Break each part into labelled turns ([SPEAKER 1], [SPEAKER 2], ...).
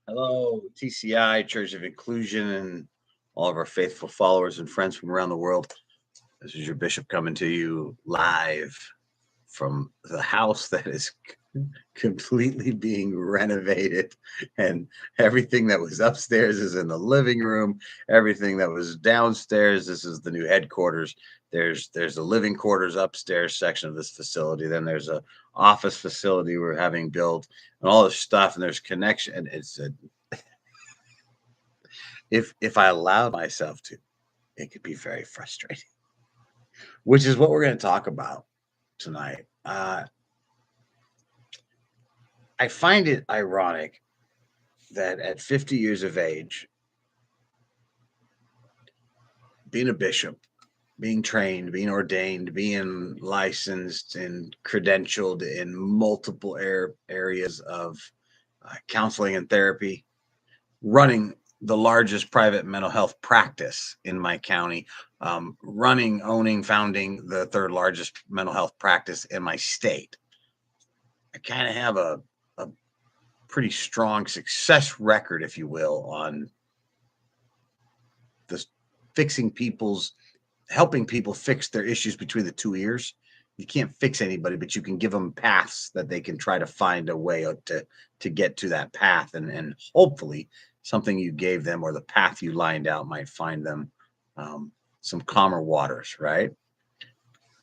[SPEAKER 1] Hello, TCI, Church of Inclusion, and all of our faithful followers and friends from around the world. This is your bishop coming to you live from the house that is completely being renovated, and everything that was upstairs is in the living room. Everything that was downstairs, this is the new headquarters. There's a living quarters upstairs section of this facility. Then there's a office facility we're having built, and all this stuff. And there's connection. And it's a if I allowed myself to, it could be very frustrating, which is what we're going to talk about tonight. I find it ironic that at 50 years of age, being a bishop, being trained, being ordained, being licensed and credentialed in multiple areas of counseling and therapy, running the largest private mental health practice in my county, running, owning, founding the third largest mental health practice in my state. I kind of have a pretty strong success record, if you will, on the helping people fix their issues between the two ears. You can't fix anybody, but you can give them paths that they can try to find a way to get to that path, and hopefully something you gave them or the path you lined out might find them some calmer waters, right?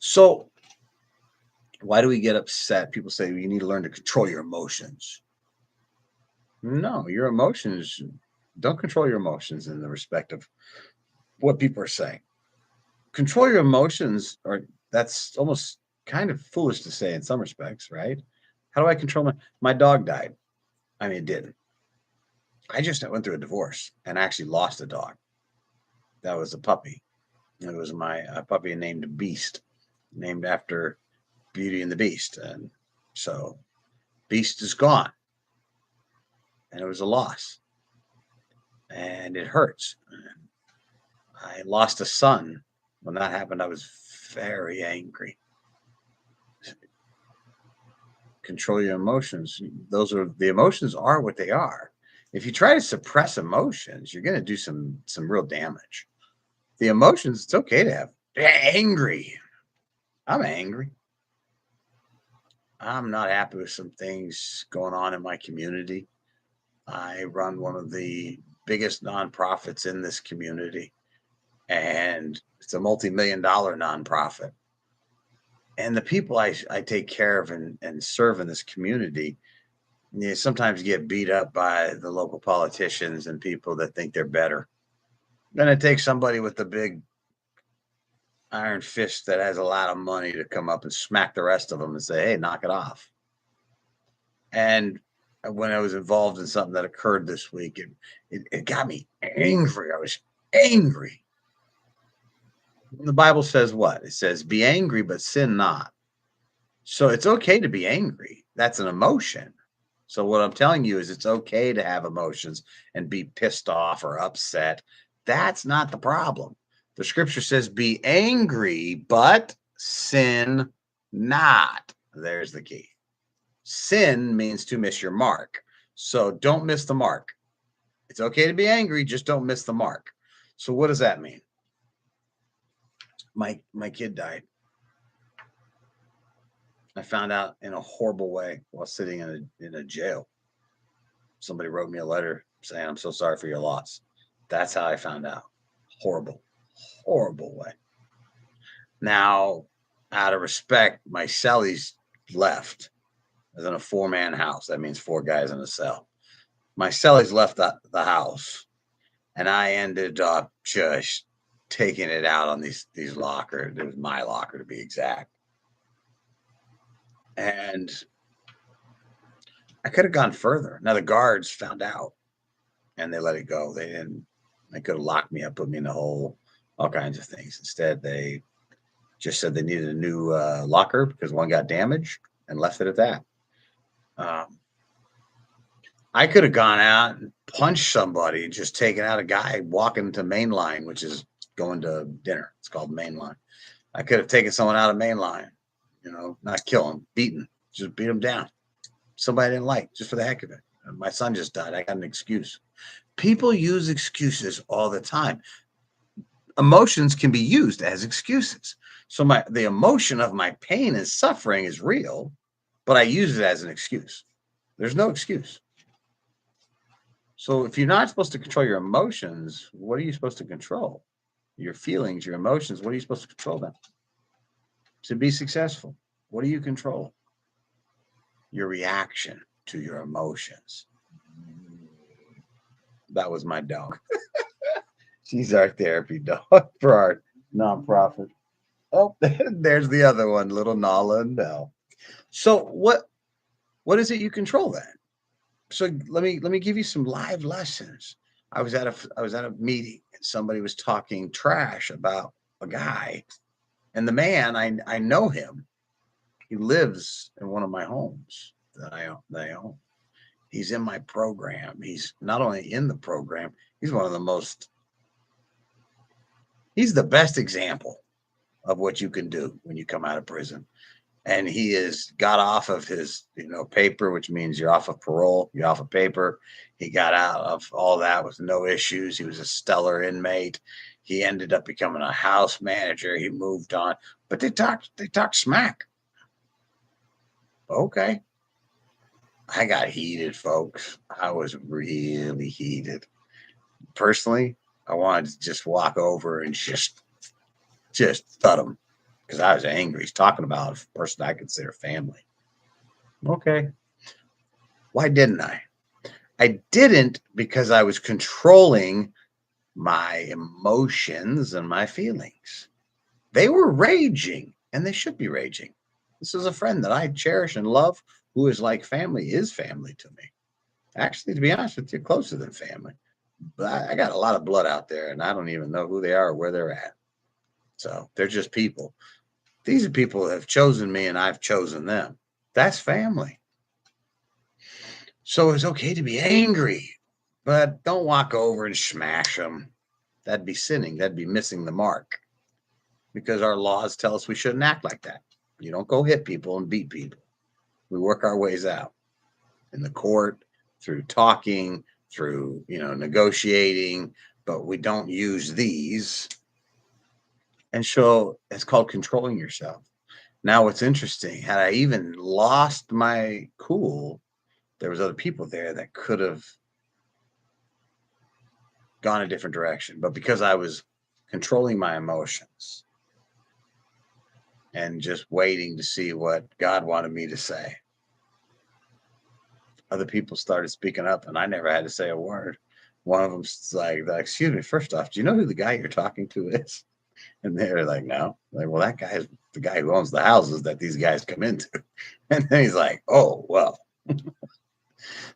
[SPEAKER 1] So why do we get upset? People say you need to learn to control your emotions. No, your emotions, don't control your emotions in the respect of what people are saying. Control your emotions, or that's almost kind of foolish to say in some respects, right? How do I control my dog died? I mean, it didn't. I just went through a divorce and actually lost a dog. That was a puppy. It was a puppy named Beast, named after Beauty and the Beast. And so Beast is gone. And it was a loss. And it hurts. And I lost a son. When that happened, I was very angry. Control your emotions. The emotions are what they are. If you try to suppress emotions, you're going to do some real damage. The emotions, it's okay to have angry. I'm angry. I'm not happy with some things going on in my community. I run one of the biggest nonprofits in this community, and it's a multi-million-dollar nonprofit. And the people I take care of and serve in this community, you sometimes get beat up by the local politicians and people that think they're better. Then it takes somebody with the big iron fist that has a lot of money to come up and smack the rest of them and say, hey, knock it off. And when I was involved in something that occurred this week, it got me angry. I was angry. The Bible says what? It says, be angry, but sin not. So it's okay to be angry. That's an emotion. So what I'm telling you is it's okay to have emotions and be pissed off or upset. That's not the problem. The scripture says, be angry, but sin not. There's the key. Sin means to miss your mark. So don't miss the mark. It's okay to be angry, just don't miss the mark. So what does that mean? My kid died. I found out in a horrible way while sitting in a jail. Somebody wrote me a letter saying, I'm so sorry for your loss. That's how I found out. Horrible, horrible way. Now, out of respect, my cellies left. I was in a 4-man house. That means 4 guys in a cell. My cellies left the house, and I ended up just taking it out on these lockers. It was my locker, to be exact. And I could have gone further. Now the guards found out and they let it go. They could have locked me up, put me in a hole, all kinds of things. Instead, they just said they needed a new locker because one got damaged and left it at that. I could have gone out and punched somebody, just taken out a guy walking to Mainline, which is going to dinner. It's called Mainline. I could have taken someone out of Mainline, not kill him, beat him, just beat him down. Somebody I didn't like, just for the heck of it. My son just died. I got an excuse. People use excuses all the time. Emotions can be used as excuses. So the emotion of my pain and suffering is real, but I use it as an excuse. There's no excuse. So if you're not supposed to control your emotions, what are you supposed to control? Your feelings, your emotions, what are you supposed to control them? To be successful, what do you control? Your reaction to your emotions. That was my dog. She's our therapy dog for our nonprofit. Oh, there's the other one, little Nala and Bell. So what is it you control then? So let me give you some live lessons. I was at a meeting and somebody was talking trash about a guy, and the man, I know him. He lives in one of my homes that I own. He's in my program. He's not only in the program, he's one of the most he's the best example of what you can do when you come out of prison. And he has got off of his, paper, which means you're off of parole, you're off of paper. He got out of all that with no issues. He was a stellar inmate. He ended up becoming a house manager. He moved on, but they talked smack. Okay. I got heated, folks. I was really heated. Personally, I wanted to just walk over and just thud him because I was angry. He's talking about a person I consider family. Okay. Why didn't I? I didn't because I was controlling my emotions and my feelings. They were raging, and they should be raging. This is a friend that I cherish and love, who is like family, is family to me. Actually, to be honest with you, closer than family. But I got a lot of blood out there, and I don't even know who they are or where they're at. So they're just people. These are people that have chosen me, and I've chosen them. That's family. So it's okay to be angry, but don't walk over and smash them. That'd be sinning. That'd be missing the mark because our laws tell us we shouldn't act like that. You don't go hit people and beat people. We work our ways out in the court, through talking, through, negotiating, but we don't use these. And so it's called controlling yourself. Now, what's interesting, had I even lost my cool, there was other people there that could have gone a different direction. But because I was controlling my emotions and just waiting to see what God wanted me to say, other people started speaking up, and I never had to say a word. One of them's like, "Excuse me, first off, do you know who the guy you're talking to is?" And they're like, "No." Like, well, that guy is the guy who owns the houses that these guys come into. And then he's like, "Oh, well."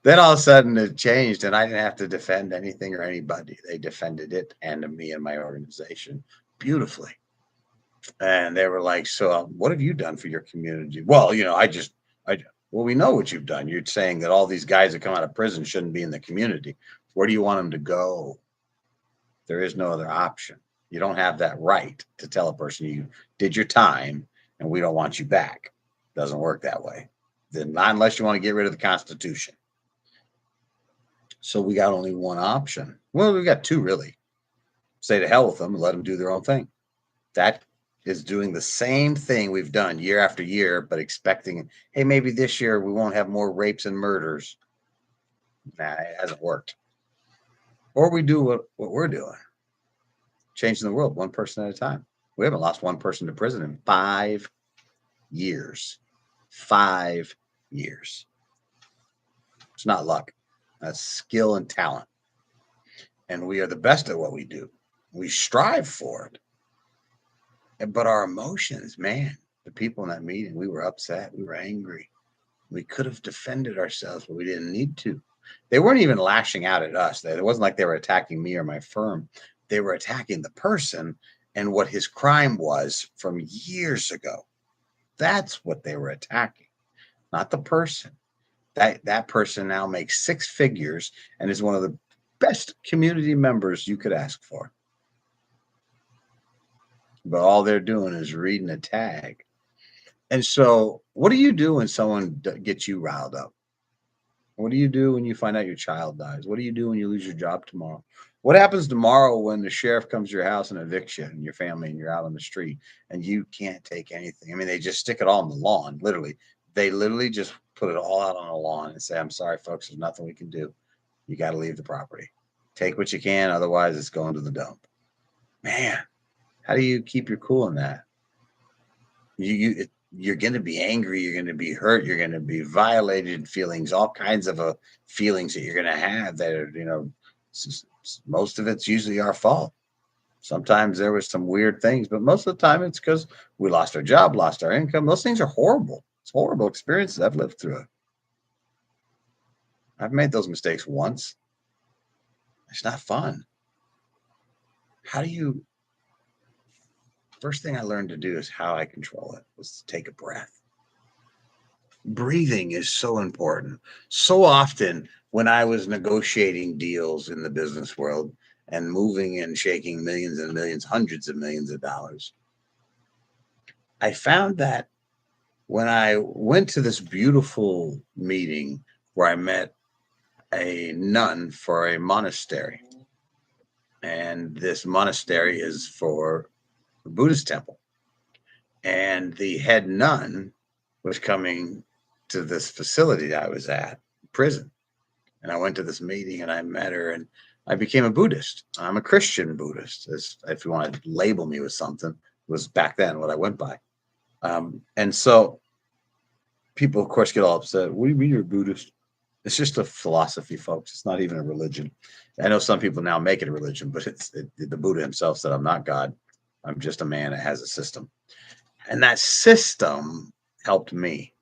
[SPEAKER 1] Then all of a sudden it changed, and I didn't have to defend anything or anybody. They defended it and me and my organization beautifully. And they were like, "So, what have you done for your community?" Well, well, we know what you've done. You're saying that all these guys that come out of prison shouldn't be in the community. Where do you want them to go? There is no other option. You don't have that right to tell a person you did your time and we don't want you back. Doesn't work that way. Then not unless you want to get rid of the Constitution. So we got only one option. Well, we got two really. Say to hell with them and let them do their own thing. That is doing the same thing we've done year after year, but expecting, hey, maybe this year we won't have more rapes and murders. Nah, it hasn't worked. Or we do what we're doing, changing the world one person at a time. We haven't lost one person to prison in 5 years. 5 years. It's not luck. That's skill and talent. And we are the best at what we do. We strive for it. But our emotions, man, the people in that meeting, we were upset. We were angry. We could have defended ourselves, but we didn't need to. They weren't even lashing out at us. It wasn't like they were attacking me or my firm. They were attacking the person and what his crime was from years ago. That's what they were attacking, not the person. That person now makes 6 figures and is one of the best community members you could ask for. But all they're doing is reading a tag. And so, what do you do when someone gets you riled up? What do you do when you find out your child dies? What do you do when you lose your job tomorrow? What happens tomorrow when the sheriff comes to your house and evicts you and your family and you're out on the street and you can't take anything? I mean, they just stick it all on the lawn, literally. They literally just put it all out on the lawn and say, I'm sorry, folks, there's nothing we can do. You got to leave the property. Take what you can, otherwise it's going to the dump. Man, how do you keep your cool in that? You're going to be angry, you're going to be hurt, you're going to be violated feelings, all kinds of feelings that you're going to have that are, most of it's usually our fault. Sometimes there was some weird things, but most of the time it's because we lost our job, lost our income. Those things are horrible. It's horrible experiences. I've lived through it. I've made those mistakes once. It's not fun. First thing I learned to do is how I control it was to take a breath. Breathing is so important. So often when I was negotiating deals in the business world and moving and shaking millions and millions, hundreds of millions of dollars, I found that when I went to this beautiful meeting where I met a nun for a monastery, and this monastery is for a Buddhist temple, and the head nun was coming to this facility that I was at, prison. And I went to this meeting and I met her and I became a Buddhist. I'm a Christian Buddhist, if you want to label me with something, was back then what I went by. And so people, of course, get all upset. What do you mean you're a Buddhist? It's just a philosophy, folks. It's not even a religion. I know some people now make it a religion, but the Buddha himself said, I'm not God. I'm just a man that has a system. And that system helped me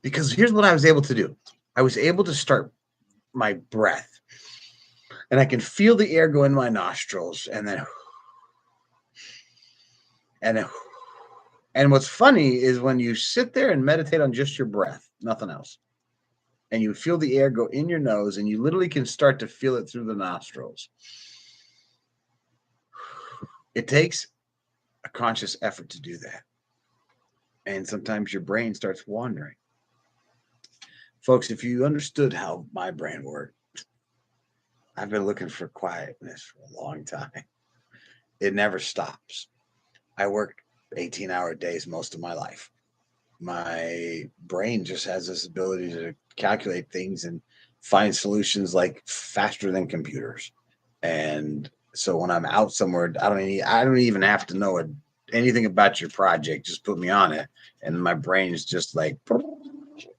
[SPEAKER 1] because here's what I was able to do. I was able to start my breath and I can feel the air go in my nostrils and then and what's funny is when you sit there and meditate on just your breath, nothing else, and you feel the air go in your nose and you literally can start to feel it through the nostrils. It takes a conscious effort to do that. And sometimes your brain starts wandering. Folks, if you understood how my brain worked, I've been looking for quietness for a long time. It never stops. I work 18-hour days most of my life. My brain just has this ability to calculate things and find solutions like faster than computers. And so when I'm out somewhere, I don't even have to know anything about your project. Just put me on it. And my brain is just like,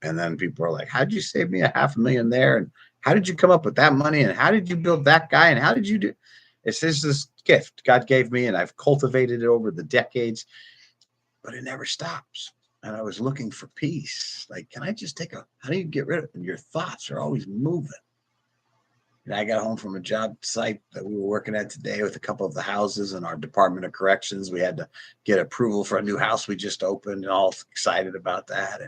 [SPEAKER 1] and then people are like, how'd you save me $500,000 there? And how did you come up with that money? And how did you build that guy? And how did you do? It's just this gift God gave me, and I've cultivated it over the decades, but it never stops. And I was looking for peace. Like, can I just how do you get rid of it? And your thoughts are always moving. And I got home from a job site that we were working at today with a couple of the houses in our Department of Corrections. We had to get approval for a new house we just opened, and all excited about that.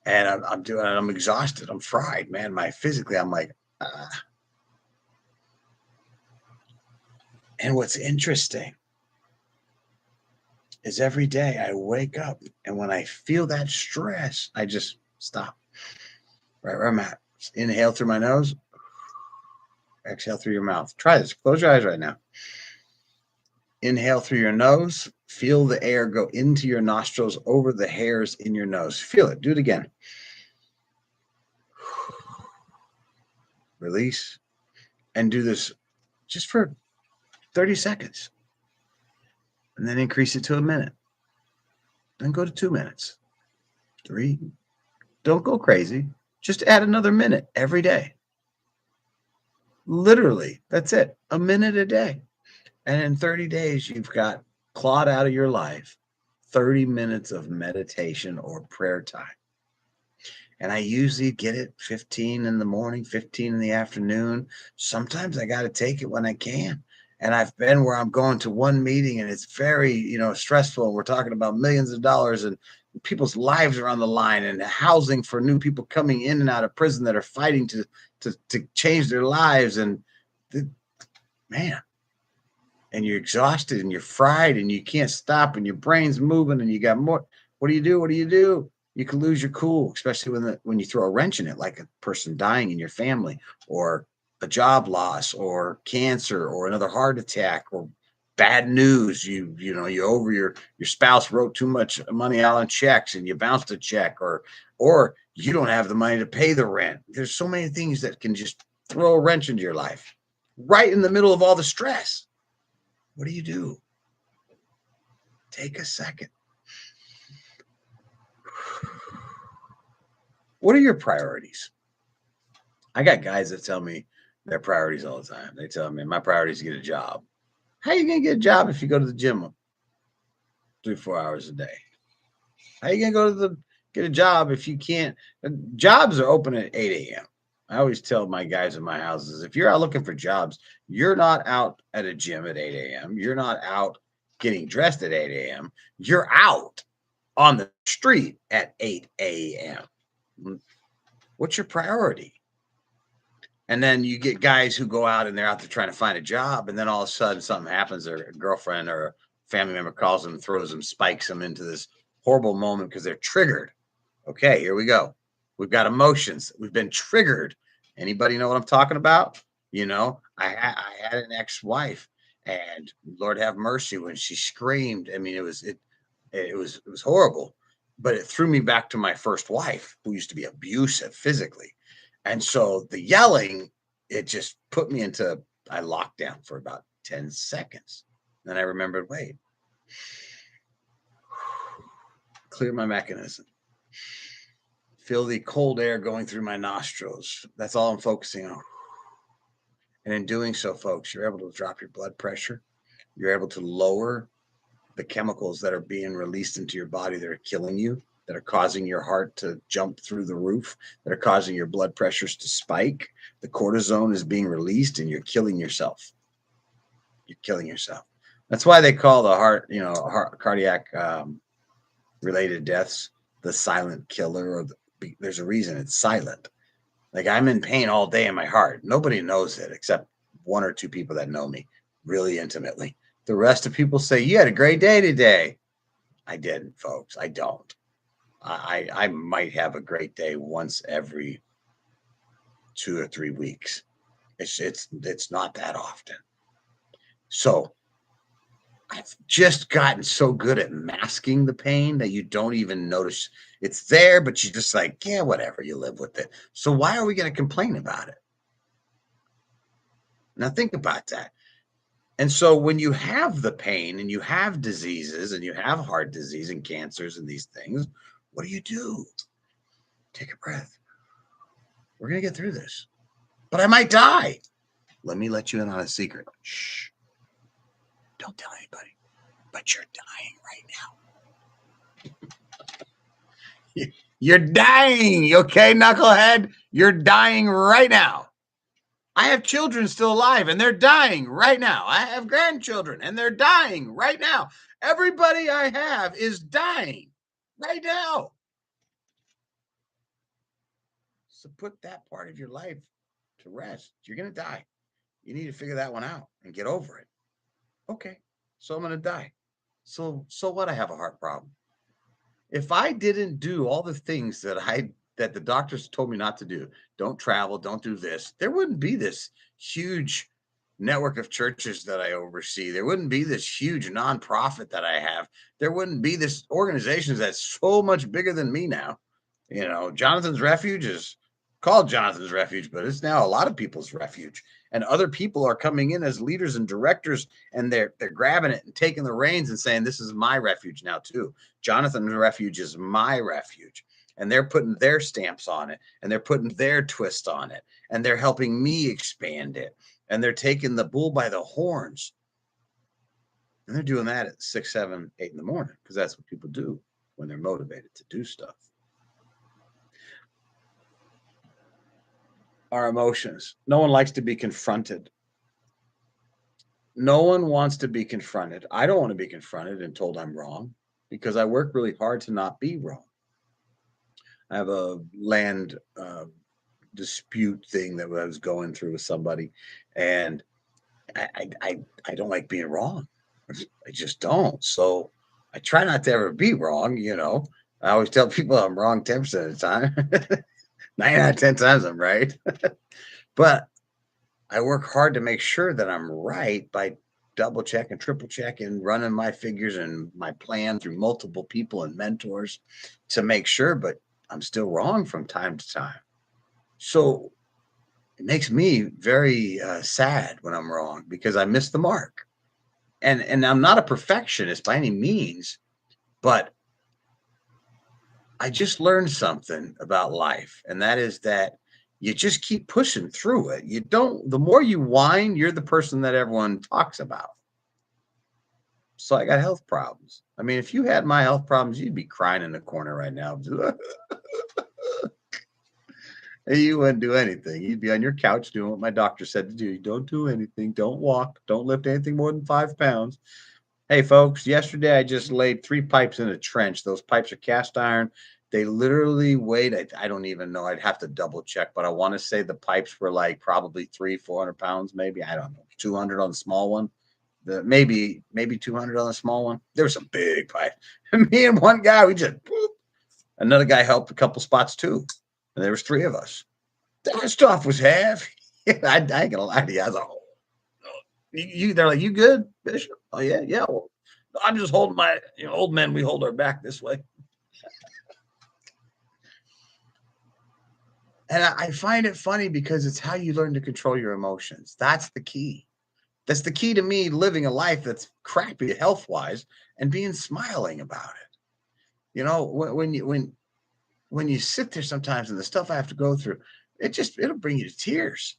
[SPEAKER 1] And I'm exhausted. I'm fried, man. Physically, I'm like, ah. And what's interesting is every day I wake up, and when I feel that stress, I just stop right where I'm at. Just inhale through my nose, exhale through your mouth. Try this. Close your eyes right now. Inhale through your nose. Feel the air go into your nostrils over the hairs in your nose. Feel it. Do it again. Release. And do this just for 30 seconds. And then increase it to a minute. Then go to 2 minutes. 3. Don't go crazy. Just add another minute every day. Literally, that's it. A minute a day. And in 30 days, you've got clawed out of your life 30 minutes of meditation or prayer time. And I usually get it 15 in the morning, 15 in the afternoon. Sometimes I got to take it when I can. And I've been where I'm going to one meeting and it's very, stressful. And we're talking about millions of dollars and people's lives are on the line and housing for new people coming in and out of prison that are fighting to change their lives. And man, and you're exhausted and you're fried and you can't stop and your brain's moving and you got more. What do you do? What do you do? You can lose your cool, especially when you throw a wrench in it, like a person dying in your family, or a job loss, or cancer, or another heart attack, or bad news. You over your spouse wrote too much money out on checks and you bounced a check, or you don't have the money to pay the rent. There's so many things that can just throw a wrench into your life right in the middle of all the stress. What do? Take a second. What are your priorities? I got guys that tell me their priorities all the time. They tell me my priority is to get a job. How are you gonna get a job if you go to the gym 3 4 hours a day? How are you gonna get a job if you can't? Jobs are open at 8 a.m. I always tell my guys in my houses, if you're out looking for jobs, you're not out at a gym at 8 a.m. You're not out getting dressed at 8 a.m. You're out on the street at 8 a.m. What's your priority? And then you get guys who go out and they're out there trying to find a job, and then all of a sudden something happens, or a girlfriend or a family member calls them, throws them, spikes them into this horrible moment because they're triggered. Okay, here we go. We've got emotions. We've been triggered. Anybody know what I'm talking about? I had an ex-wife, and Lord have mercy, when she screamed. I mean, it was horrible, but it threw me back to my first wife, who used to be abusive physically. And so the yelling, it just put me into, I locked down for about 10 seconds. Then I remembered, wait, clear my mechanism. Feel the cold air going through my nostrils. That's all I'm focusing on. And in doing so, folks, you're able to drop your blood pressure. You're able to lower the chemicals that are being released into your body that are killing you, that are causing your heart to jump through the roof, that are causing your blood pressures to spike. The cortisone is being released and you're killing yourself. You're killing yourself. That's why they call the cardiac related deaths the silent killer, or there's a reason it's silent. Like, I'm in pain all day in my heart. Nobody knows it except one or two people that know me really intimately. The rest of people say, you had a great day today. I didn't, folks. I don't. I might have a great day once every 2 or 3 weeks. It's not that often. So I've just gotten so good at masking the pain that you don't even notice it's there, but you just like, yeah, whatever, you live with it. So why are we going to complain about it? Now think about that. And so when you have the pain and you have diseases and you have heart disease and cancers and these things, what do? Take a breath. We're going to get through this. But I might die. Let me let you in on a secret. Shh. Don't tell anybody. But you're dying right now. You're dying. Okay, knucklehead? You're dying right now. I have children still alive and they're dying right now. I have grandchildren and they're dying right now. Everybody I have is dying right now. So put that part of your life to rest. You're going to die. You need to figure that one out and get over it. Okay, so I'm going to die. So what? I have a heart problem. If I didn't do all the things that the doctors told me not to do, don't travel, don't do this, there wouldn't be this huge network of churches that I oversee. There wouldn't be this huge nonprofit that I have. There wouldn't be this organization that's so much bigger than me now. Jonathan's Refuge is called Jonathan's Refuge, but it's now a lot of people's refuge. And other people are coming in as leaders and directors, and they're grabbing it and taking the reins and saying, this is my refuge now too. Jonathan's Refuge is my refuge. And they're putting their stamps on it, and they're putting their twist on it, and they're helping me expand it. And they're taking the bull by the horns. And they're doing that at 6, 7, 8 in the morning, because that's what people do when they're motivated to do stuff. Our emotions. No one likes to be confronted. No one wants to be confronted. I don't want to be confronted and told I'm wrong, because I work really hard to not be wrong. I have a land dispute thing that I was going through with somebody, and I don't like being wrong. I just don't. So I try not to ever be wrong, I always tell people I'm wrong 10% of the time. 9 out of 10 times I'm right. But I work hard to make sure that I'm right by double checking, triple checking, running my figures and my plan through multiple people and mentors to make sure, but I'm still wrong from time to time. So it makes me very sad when I'm wrong because I missed the mark. And I'm not a perfectionist by any means, but I just learned something about life, and that is that you just keep pushing through it. You don't, the more you whine, you're the person that everyone talks about. So I got health problems. I mean, if you had my health problems, you'd be crying in the corner right now. You wouldn't do anything. You'd be on your couch doing what my doctor said to do. Don't do anything. Don't walk. Don't lift anything more than 5 pounds. Hey, folks, yesterday I just laid 3 pipes in a trench. Those pipes are cast iron. They literally weighed, I don't even know. I'd have to double check, but I want to say the pipes were like probably 300-400 pounds, maybe. I don't know, 200 on the small one. Maybe 200 on the small one. There was some big pipe. Me and one guy, we just boop. Another guy helped a couple spots too. And there was 3 of us. That stuff was heavy. I ain't gonna lie to you. I was like, oh, they're like, you good, Bishop? Oh yeah, yeah. Well, I'm just holding my old men. We hold our back this way, and I find it funny because it's how you learn to control your emotions. That's the key. That's the key to me living a life that's crappy health wise and being smiling about it. When you sit there sometimes and the stuff I have to go through, it'll bring you to tears.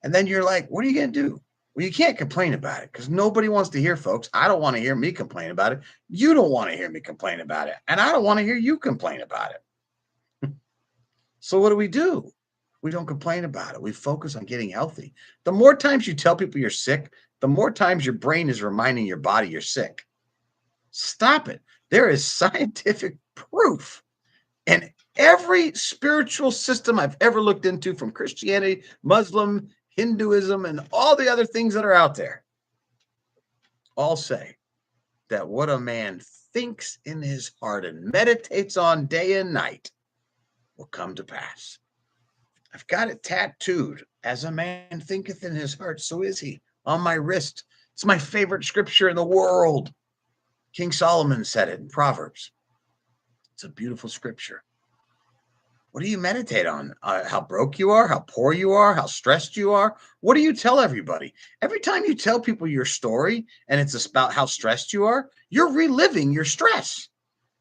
[SPEAKER 1] And then you're like, what are you going to do? Well, you can't complain about it because nobody wants to hear, folks. I don't want to hear me complain about it. You don't want to hear me complain about it. And I don't want to hear you complain about it. So what do? We don't complain about it. We focus on getting healthy. The more times you tell people you're sick, the more times your brain is reminding your body you're sick. Stop it. There is scientific proof. And every spiritual system I've ever looked into, from Christianity, Muslim, Hinduism, and all the other things that are out there, all say that what a man thinks in his heart and meditates on day and night will come to pass. I've got it tattooed. As a man thinketh in his heart, so is he, on my wrist. It's my favorite scripture in the world. King Solomon said it in Proverbs. It's a beautiful scripture. What do you meditate on? How broke you are, how poor you are, how stressed you are? What do you tell everybody? Every time you tell people your story and it's about how stressed you are, you're reliving your stress.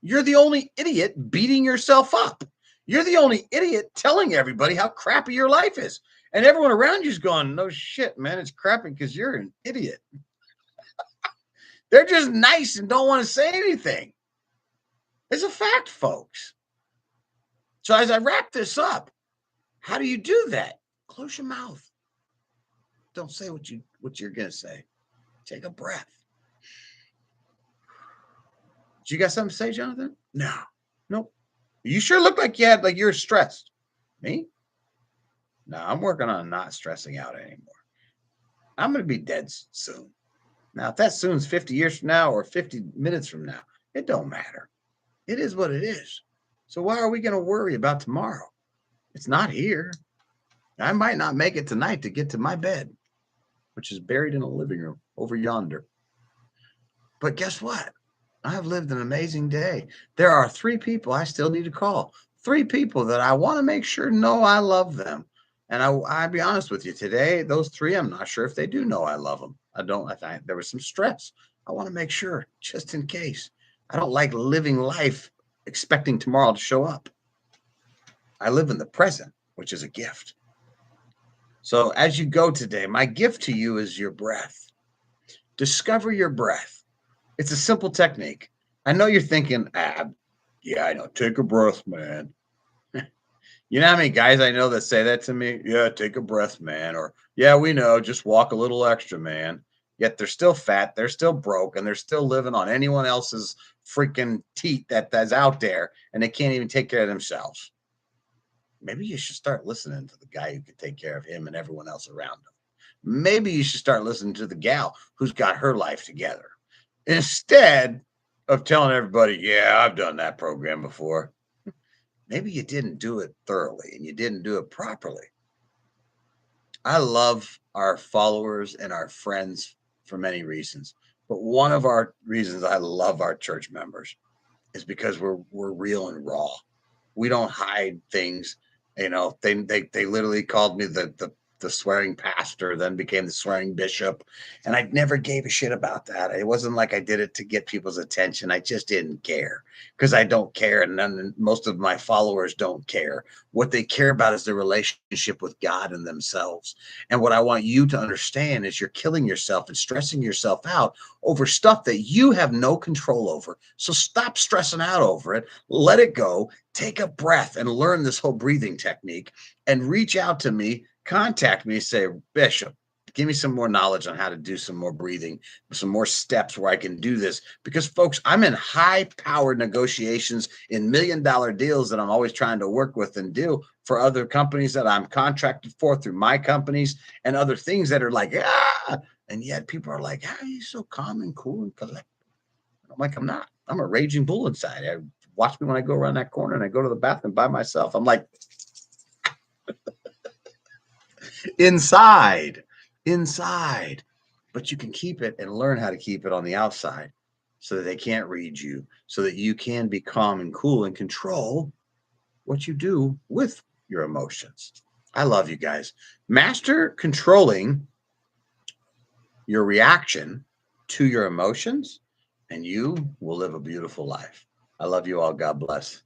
[SPEAKER 1] You're the only idiot beating yourself up. You're the only idiot telling everybody how crappy your life is. And everyone around you is going, no shit, man, it's crappy because you're an idiot. They're just nice and don't want to say anything. It's a fact, folks. So as I wrap this up, how do you do that? Close your mouth. Don't say what you're gonna say. Take a breath. You got something to say, Jonathan? No. Nope. You sure look like you're stressed. Me? No, I'm working on not stressing out anymore. I'm gonna be dead soon. Now, if that soon's 50 years from now or 50 minutes from now, it don't matter. It is what it is. So why are we gonna worry about tomorrow? It's not here. I might not make it tonight to get to my bed, which is buried in a living room over yonder. But guess what? I've lived an amazing day. There are 3 people I still need to call. 3 people that I want to make sure know I love them. And I'll be honest with you today, those 3, I'm not sure if they do know I love them. There was some stress. I want to make sure just in case. I don't like living life expecting tomorrow to show up. I live in the present, which is a gift. So as you go today, my gift to you is your breath. Discover your breath. It's a simple technique. I know you're thinking, yeah, I know. Take a breath, man. You know how many guys I know that say that to me? Yeah, take a breath, man. Or, yeah, we know. Just walk a little extra, man. Yet they're still fat. They're still broke. And they're still living on anyone else's freaking teat that's out there. And they can't even take care of themselves. Maybe you should start listening to the guy who can take care of him and everyone else around him. Maybe you should start listening to the gal who's got her life together instead of telling everybody, yeah, I've done that program before. Maybe you didn't do it thoroughly and you didn't do it properly. I love our followers and our friends for many reasons. But one of our reasons I love our church members is because we're real and raw. We don't hide things. They literally called me the swearing pastor, then became the swearing bishop, and I never gave a shit about that. It wasn't like I did it to get people's attention. I just didn't care because I don't care, and then most of my followers don't care. What they care about is their relationship with God and themselves. And what I want you to understand is you're killing yourself and stressing yourself out over stuff that you have no control over. So stop stressing out over it. Let it go. Take a breath and learn this whole breathing technique and reach out to me, contact me, say, Bishop, give me some more knowledge on how to do some more breathing, some more steps where I can do this. Because, folks, I'm in high-powered negotiations in million-dollar deals that I'm always trying to work with and do for other companies that I'm contracted for through my companies and other things that are like, and yet people are like, how are you so calm and cool and collected? I'm like, I'm not. I'm a raging bull inside. Watch me when I go around that corner and I go to the bathroom by myself. I'm like, inside, inside. But you can keep it and learn how to keep it on the outside so that they can't read you, so that you can be calm and cool and control what you do with your emotions. I love you guys. Master controlling your reaction to your emotions, and you will live a beautiful life. I love you all. God bless.